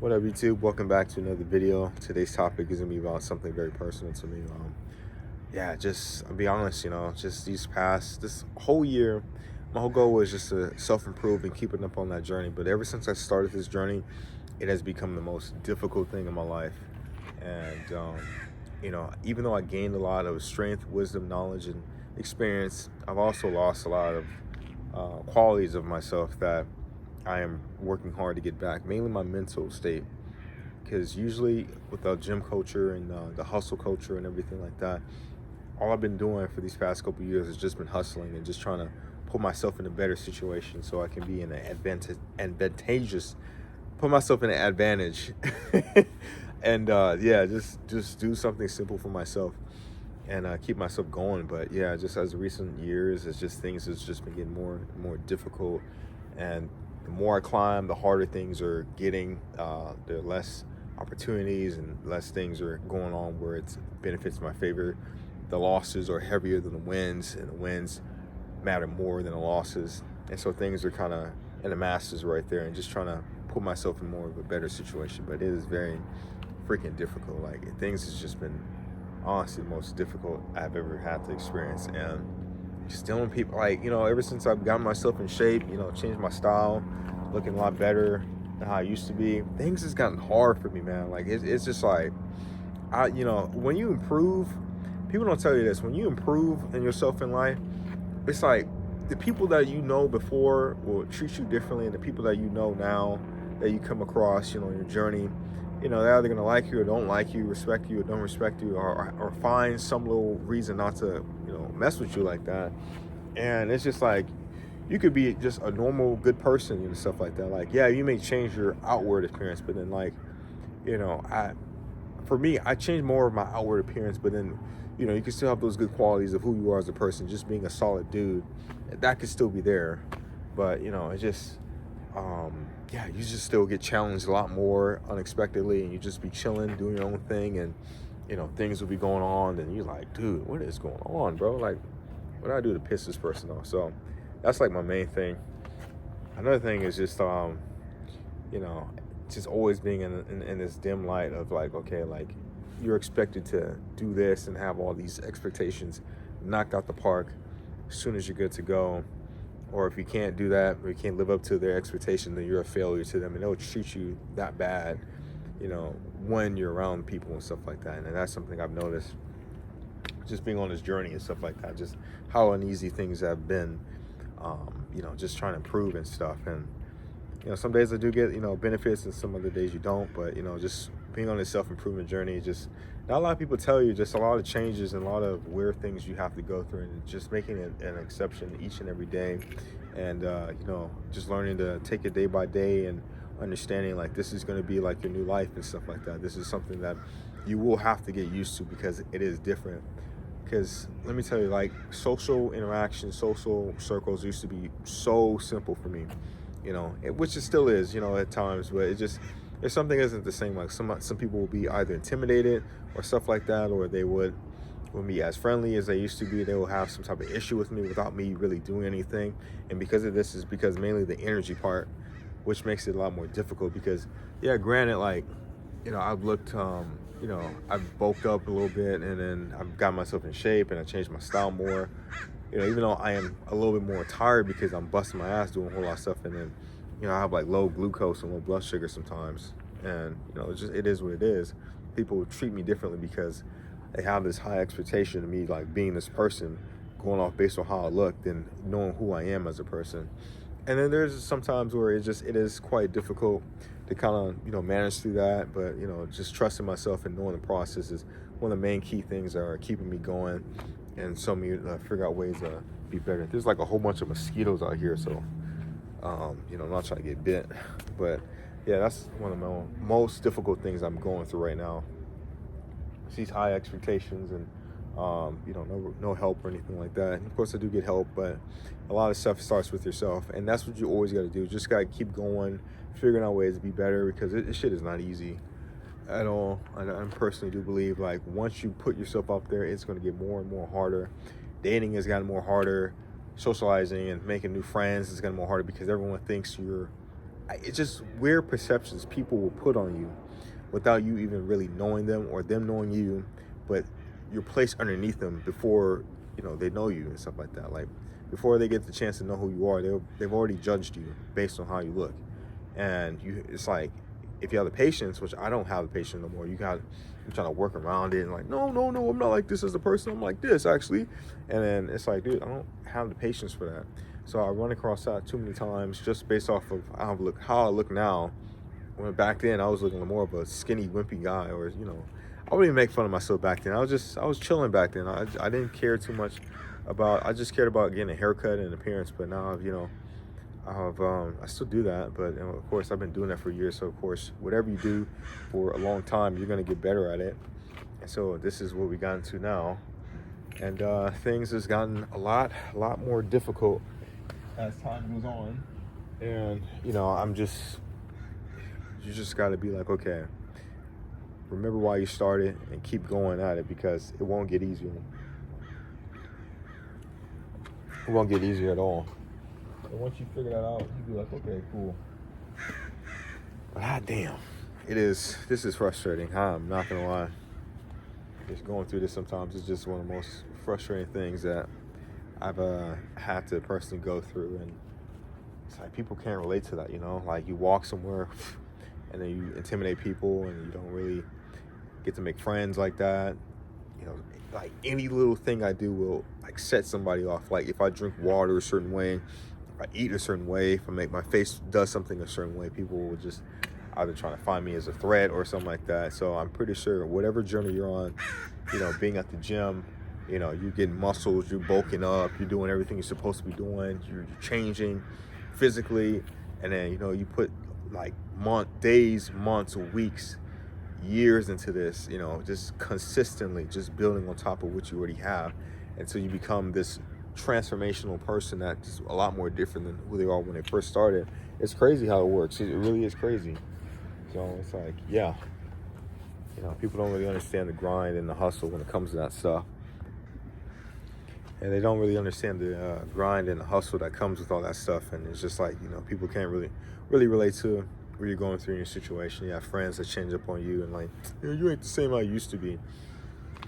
What up, YouTube? Welcome back to another video. Today's topic is gonna be about something very personal to me. I'll be honest, just this whole year, my whole goal was just to self-improve and keeping up on that journey. But ever since I started this journey, it has become the most difficult thing in my life. And even though I gained a lot of strength, wisdom, knowledge, and experience, I've also lost a lot of qualities of myself that I am working hard to get back, mainly my mental state. Because usually with the gym culture and the hustle culture and everything like that, all I've been doing for these past couple of years has just been hustling and just trying to put myself in a better situation so I can be in an put myself in an advantage. And just do something simple for myself and keep myself going. But yeah, just as recent years, it's just things has just been getting more and more difficult. And the more I climb, the harder things are getting. There are less opportunities and less things are going on where it benefits my favor. The losses are heavier than the wins, and the wins matter more than the losses. And so things are kind of in the masses right there, and just trying to put myself in more of a better situation. But it is very freaking difficult. Like, things has just been honestly the most difficult I've ever had to experience. And just dealing with people, like, ever since I've gotten myself in shape, changed my style, looking a lot better than how I used to be, things has gotten hard for me, man. Like, it's just like, when you improve, people don't tell you this, when you improve in yourself in life, it's like the people that you know before will treat you differently, and the people that you know now that you come across, in your journey, they're either gonna like you or don't like you, respect you or don't respect you, or find some little reason not to, mess with you like that. And it's just like, you could be just a normal, good person and stuff like that. Like, yeah, you may change your outward appearance, but then, like, I for me, I change more of my outward appearance, but then, you can still have those good qualities of who you are as a person, just being a solid dude. That could still be there. But, it's just, you just still get challenged a lot more unexpectedly, and you just be chilling, doing your own thing, and, things will be going on, and you're like, dude, what is going on, bro? Like, what do I do to piss this person off? So that's like my main thing. Another thing is just, you know, just always being in this dim light of like, okay, like, you're expected to do this and have all these expectations knocked out the park as soon as you're good to go. Or if you can't do that, or you can't live up to their expectation, then you're a failure to them, and they'll treat you that bad, when you're around people and stuff like that. And that's something I've noticed just being on this journey and stuff like that, just how uneasy things have been, just trying to improve and stuff. And some days I do get, benefits, and some other days you don't. But, just being on this self-improvement journey, just not a lot of people tell you, just a lot of changes and a lot of weird things you have to go through, and just making it an exception each and every day. And, just learning to take it day by day, and understanding like this is going to be like your new life and stuff like that. This is something that you will have to get used to, because it is different. Because let me tell you, like, social interaction, social circles used to be so simple for me, which it still is, at times. But it just, if something isn't the same, like some people will be either intimidated or stuff like that, or they wouldn't be as friendly as they used to be. They will have some type of issue with me without me really doing anything. And because of this is because mainly the energy part, which makes it a lot more difficult. Because, yeah, granted, like, I've looked, I've bulked up a little bit, and then I've got myself in shape, and I changed my style more. Even though I am a little bit more tired because I'm busting my ass doing a whole lot of stuff, and then, I have like low glucose and low blood sugar sometimes, and it is what it is. People treat me differently because they have this high expectation of me, like being this person, going off based on how I look, than knowing who I am as a person. And then there's sometimes where it is quite difficult to kind of, manage through that. But, just trusting myself and knowing the process is one of the main key things that are keeping me going, and so me figure out ways to be better. There's like a whole bunch of mosquitoes out here, so, I'm not trying to get bit. But yeah, that's one of the most difficult things I'm going through right now. It's these high expectations, and no help or anything like that. And of course I do get help, but a lot of stuff starts with yourself, and that's what you always got to do. Just got to keep going, figuring out ways to be better, because this shit is not easy at all. I personally do believe, like, once you put yourself up there, it's going to get more and more harder. Dating has gotten more harder. Socializing and making new friends has gotten more harder, because everyone thinks you're it's just weird perceptions people will put on you without you even really knowing them or them knowing you, but you're placed underneath them before they know you and stuff like that. Like before they get the chance to know who you are, they've already judged you based on how you look, and it's like if you have the patience, which I don't have the patience no more. You're trying to work around it and like, no, I'm not like this as a person. I'm like this actually, and then it's like, dude, I don't have the patience for that. So I run across that too many times just based off of how I look now. When back then I was looking more of a skinny, wimpy guy, or I wouldn't even make fun of myself back then. I was chilling back then. I didn't care too much about. I just cared about getting a haircut and appearance. But now I still do that. But of course I've been doing that for years. So of course whatever you do for a long time, you're gonna get better at it. And so this is what we got into now, and things has gotten a lot more difficult as time goes on. And you just got to be like, okay, remember why you started and keep going at it, because it won't get easier. It won't get easier at all. And once you figure that out, you'll be like, okay, cool. But damn, this is frustrating. I'm not gonna lie. Just going through this sometimes is just one of the most frustrating things that I've had to personally go through. And it's like people can't relate to that, like you walk somewhere and then you intimidate people and you don't really get to make friends like that. Like any little thing I do will like set somebody off. Like if I drink water a certain way, if I eat a certain way, if my face does something a certain way, people will just either trying to find me as a threat or something like that. So I'm pretty sure whatever journey you're on, being at the gym, you're getting muscles, you're bulking up, you're doing everything you're supposed to be doing, you're changing physically, and then you put like days, months, weeks, years into this, just consistently just building on top of what you already have until you become this transformational person that's a lot more different than who they are when they first started. It's crazy how it works. It really is crazy. So it's like, yeah, people don't really understand the grind and the hustle when it comes to that stuff. And they don't really understand the grind and the hustle that comes with all that stuff. And it's just like, people can't really relate to what you're going through in your situation. You have friends that change up on you and like, you ain't the same I used to be.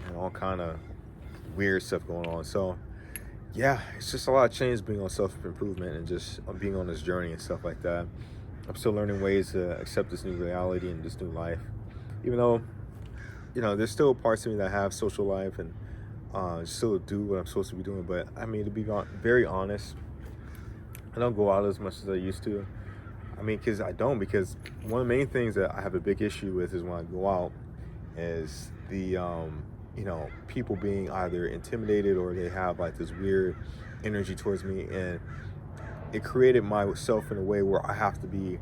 And all kind of weird stuff going on. So, yeah, it's just a lot of change being on self-improvement and just being on this journey and stuff like that. I'm still learning ways to accept this new reality and this new life. Even though, there's still parts of me that have social life and still do what I'm supposed to be doing. But I mean, to be very honest, I don't go out as much as I used to. I mean, because one of the main things that I have a big issue with is when I go out is the, people being either intimidated or they have like this weird energy towards me. And it created myself in a way where I have to be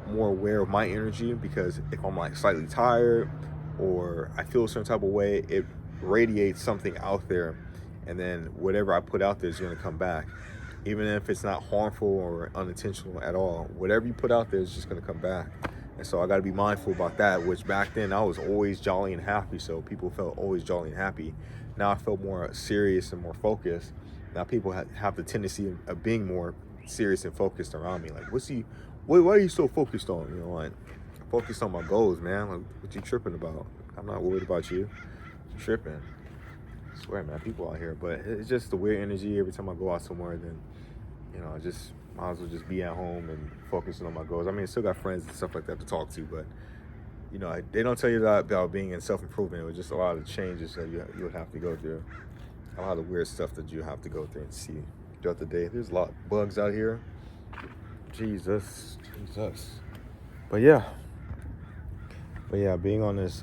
more aware of my energy, because if I'm like slightly tired or I feel a certain type of way, it radiates something out there, and then whatever I put out there is going to come back, even if it's not harmful or unintentional at all. Whatever you put out there is just going to come back. And so I got to be mindful about that, which back then I was always jolly and happy, so people felt always jolly and happy. Now I felt more serious and more focused. Now people have the tendency of being more serious and focused around me. Like, why are you so focused on? Like, focused on my goals, man. Like, what you tripping about? I'm not worried about you. You're tripping. I swear, man, people out here. But it's just the weird energy every time I go out somewhere. Then, I just might as well just be at home and focusing on my goals. I mean, I still got friends and stuff like that to talk to, but they don't tell you that about being in self-improvement. It was just a lot of changes that you would have to go through. A lot of weird stuff that you have to go through and see throughout the day. There's a lot of bugs out here. Jesus. But yeah, being on this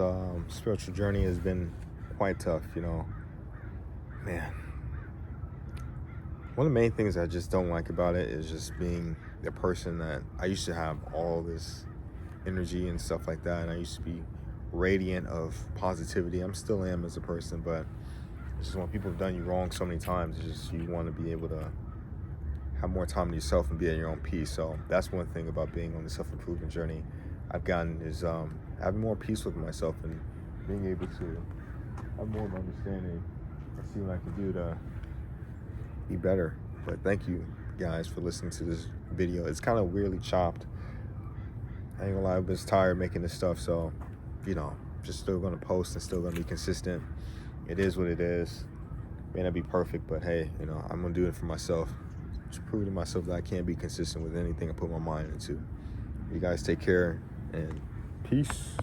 spiritual journey has been quite tough, man. One of the main things I just don't like about it is just being the person that I used to have all this energy and stuff like that, and I used to be radiant of positivity. I'm still am as a person, but it's just when people have done you wrong so many times, it's just you want to be able to have more time to yourself and be at your own peace. So that's one thing about being on the self-improvement journey I've gotten is having more peace with myself and being able to have more of an understanding and see what I can do to be better. But thank you guys for listening to this video. It's kind of weirdly chopped, I ain't gonna lie, I'm just tired making this stuff, so, you know, just still gonna post and still gonna be consistent. It is what it is. May not be perfect, but hey, you know, I'm gonna do it for myself. Just prove to myself that I can be consistent with anything I put my mind into. You guys take care and peace.